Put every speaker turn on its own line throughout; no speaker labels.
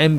M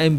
M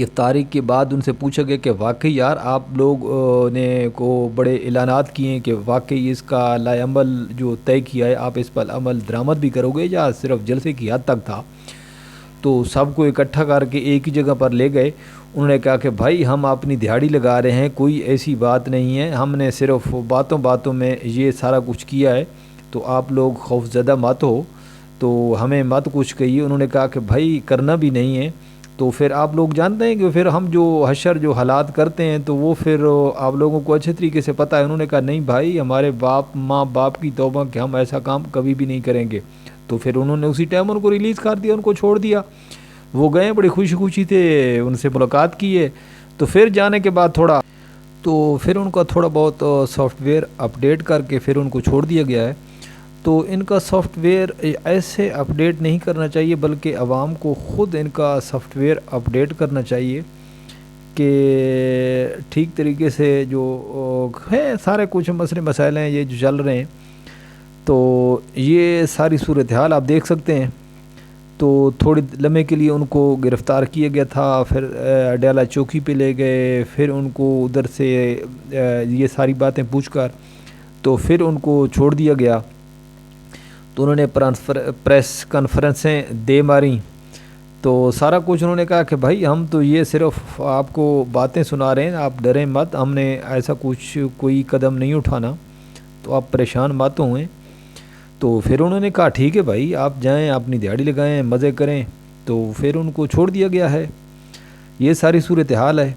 افطاری کے بعد ان سے پوچھا گیا کہ واقعی یار آپ لوگ نے کو بڑے اعلانات کیے ہیں کہ واقعی اس کا لائے عمل جو طے کیا ہے آپ اس پر عمل درآمد بھی کرو گے یا صرف جلسے کی حد تک تھا؟ تو سب کو اکٹھا کر کے ایک ہی جگہ پر لے گئے. انہوں نے کہا کہ بھائی ہم اپنی دہاڑی لگا رہے ہیں, کوئی ایسی بات نہیں ہے, ہم نے صرف باتوں باتوں میں یہ سارا کچھ کیا ہے, تو آپ لوگ خوف زدہ مت ہو, تو ہمیں مت کچھ کہیے. انہوں نے کہا کہ بھائی کرنا بھی نہیں ہے. تو پھر آپ لوگ جانتے ہیں کہ پھر ہم جو حشر جو حالات کرتے ہیں تو وہ پھر آپ لوگوں کو اچھے طریقے سے پتہ ہے. انہوں نے کہا نہیں بھائی ہمارے باپ ماں باپ کی توبہ کہ ہم ایسا کام کبھی بھی نہیں کریں گے. تو پھر انہوں نے اسی ٹائم ان کو ریلیز کر دیا, ان کو چھوڑ دیا. وہ گئے بڑی خوشی خوشی تھے, ان سے ملاقات کی ہے. تو پھر جانے کے بعد پھر ان کا تھوڑا بہت سافٹ ویئر اپڈیٹ کر کے پھر ان کو چھوڑ دیا گیا ہے. تو ان کا سافٹ ویئر ایسے اپڈیٹ نہیں کرنا چاہیے بلکہ عوام کو خود ان کا سافٹ ویئر اپڈیٹ کرنا چاہیے کہ ٹھیک طریقے سے جو ہے سارے کچھ مسئلے مسائل ہیں یہ جو چل رہے ہیں. تو یہ ساری صورتحال آپ دیکھ سکتے ہیں. تو تھوڑی لمحے کے لیے ان کو گرفتار کیا گیا تھا, پھر اڈیالہ چوکی پہ لے گئے, پھر ان کو ادھر سے یہ ساری باتیں پوچھ کر تو پھر ان کو چھوڑ دیا گیا. تو انہوں نے پریس کانفرنسیں دے ماری, تو سارا کچھ انہوں نے کہا کہ بھائی ہم تو یہ صرف آپ کو باتیں سنا رہے ہیں, آپ ڈریں مت, ہم نے ایسا کچھ کوئی قدم نہیں اٹھانا, تو آپ پریشان مت ہوئیں. تو پھر انہوں نے کہا ٹھیک ہے بھائی آپ جائیں اپنی دیہڑی لگائیں مزے کریں. تو پھر ان کو چھوڑ دیا گیا ہے. یہ ساری صورتحال ہے.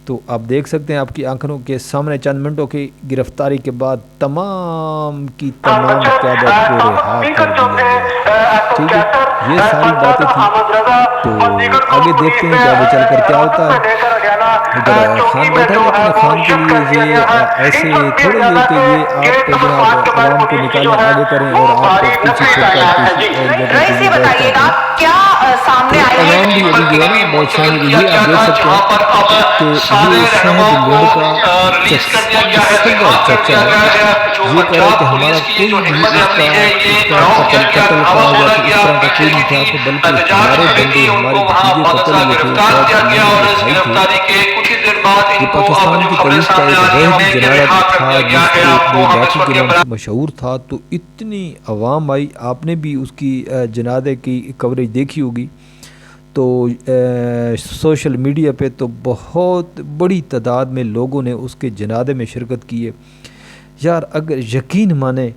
تو آپ دیکھ سکتے ہیں آپ کی آنکھوں کے سامنے چند منٹوں کی گرفتاری کے بعد تمام کی تمام قیادت کو رہا کر دیا گیا ہے. ٹھیک ہے, یہ ساری باتیں تھیں. تو آگے دیکھتے ہیں کہ آگے چل کر کیا ہوتا ہے. ادھر خان بیٹھا ہے اپنے خان کے لیے, یہ ایسے تھوڑے یہ کہ یہ آپ جناب عوام کو نکالیں آگے کریں اور آپ پیچھے چھوڑ کر کسی اور جگہ پہ یہ بیٹھ جاتے ہیں. تو عوام بھی ابھی جو ہے نا بہت شاہد, یہ آپ دیکھ سکتے ہیں کہ یہ شہد لنڈ کا سگا چچا ہے, یہ کہہ رہا ہے کہ ہمارا کوئی بھی اس کا قتل کا یا پھر اس طرح کا کوئی نہیں تھا, تو بلکہ ہمارے بندے ہمارے بھتیجے قتل ہوئے تھے, فوج کے لوگ بھائی تھے. یہ پاکستان کی تاریخ کا ایک واحد جنازہ تھا جس کے باقی کے نام سے مشہور تھا. تو اتنی عوام آئی, آپ نے بھی اس کی جنازے کی کوریج دیکھی ہوگی. تو سوشل میڈیا پہ تو بہت بڑی تعداد میں لوگوں نے اس کے جنازے میں شرکت کی ہے. یار اگر یقین مانے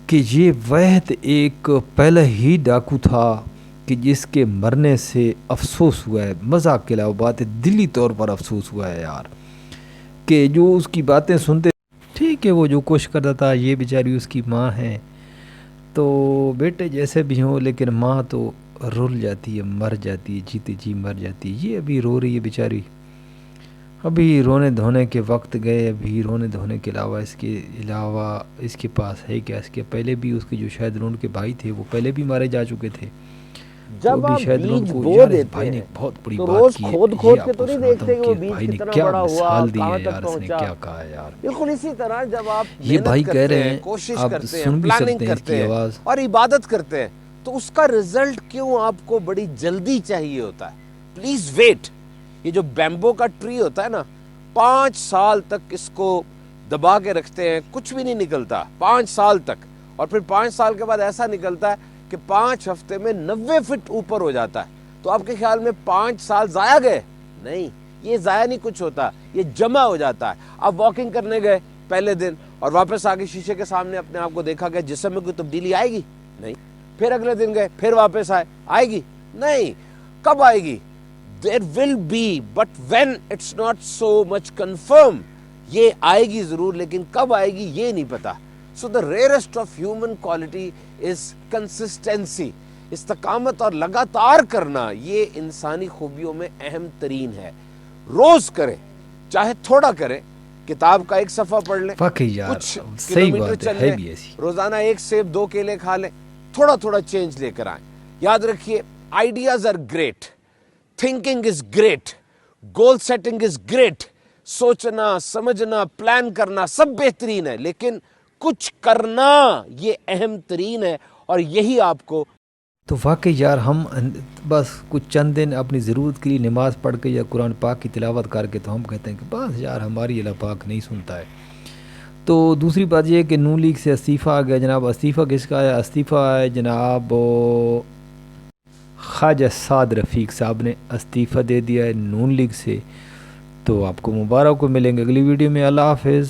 کہ یہ واحد ایک پہلا ہی ڈاکو تھا کہ جس کے مرنے سے افسوس ہوا ہے, مذاق کے علاوہ بات ہے, دلی طور پر افسوس ہوا ہے یار, کہ جو اس کی باتیں سنتے, ٹھیک ہے وہ جو کوشش کرتا تھا, یہ بیچاری اس کی ماں ہے, تو بیٹے جیسے بھی ہوں لیکن ماں تو رول جاتی ہے, مر جاتی ہے, جیتے جی مر جاتی ہے. یہ ابھی رو رہی ہے بیچاری, ابھی رونے دھونے کے وقت گئے, ابھی رونے دھونے کے علاوہ اس کے پاس ہے کیا. اس کے پہلے بھی اس کے جو شاید لون کے بھائی تھے وہ پہلے بھی مارے جا چکے تھے.
جب آپ بیج بو دیتے ہیں تو روز کھود کے تو نہیں دیکھتے کہ وہ بیج کتنا بڑا ہوا, کہاں تک پہنچا. بالکل اسی طرح جب آپ محنت کرتے ہیں, کوشش کرتے ہیں, پلاننگ کرتے ہیں اور عبادت کرتے ہیں, تو اس کا رزلٹ کیوں آپ کو بڑی جلدی چاہیے ہوتا ہے؟ Please wait. یہ جو بیمبو کا ٹری ہوتا ہے نا, 5 سال تک اس کو دبا کے رکھتے ہیں, کچھ بھی نہیں نکلتا 5 سال تک, اور پھر 5 سال کے بعد ایسا نکلتا ہے کہ 5 ہفتے میں 90 فٹ اوپر ہو جاتا ہے. تو آپ کے خیال میں 5 سال ضائع گئے؟ نہیں, یہ ضائع نہیں کچھ ہوتا, یہ جمع ہو جاتا ہے. آپ واکنگ کرنے گئے پہلے دن اور واپس آگے شیشے کے سامنے اپنے آپ کو دیکھا کہ جسم میں کوئی تبدیلی آئے گی؟ نہیں. پھر اگلے دن گئے, پھر واپس آئے گی؟ نہیں. کب آئے گی؟ There will be, but when it's not so much confirmed. یہ آئے گی ضرور, لیکن کب آئے گی یہ نہیں پتا. So the rarest of human quality is consistency. استقامت اور لگاتار کرنا یہ انسانی خوبیوں میں اہم ترین ہے. روز کریں, چاہے تھوڑا کریں, کتاب کا 1 صفحہ پڑھ لیں, کچھ کلومیٹر چل لیں, روزانہ 1 سیب 2 کیلے کھا لیں, تھوڑا تھوڑا چینج لے کر آئیں. یاد رکھیے, ideas are great, thinking is great, goal setting is great, سوچنا سمجھنا پلان کرنا سب بہترین ہے, لیکن کچھ کرنا یہ اہم ترین ہے, اور یہی آپ کو
تو واقعی یار ہم بس کچھ چند دن اپنی ضرورت کے لیے نماز پڑھ کے یا قرآن پاک کی تلاوت کر کے تو ہم کہتے ہیں کہ بس یار ہماری اللہ پاک نہیں سنتا ہے۔ تو دوسری بات یہ ہے کہ نون لیگ سے استعفیٰ آ گیا جناب۔ استعفیٰ کس کا ہے؟ استعفیٰ ہے جناب خواجہ سعد رفیق صاحب نے استعفیٰ دے دیا ہے نون لیگ سے۔ تو آپ کو مبارک کو ملیں گے اگلی ویڈیو میں۔ اللہ حافظ۔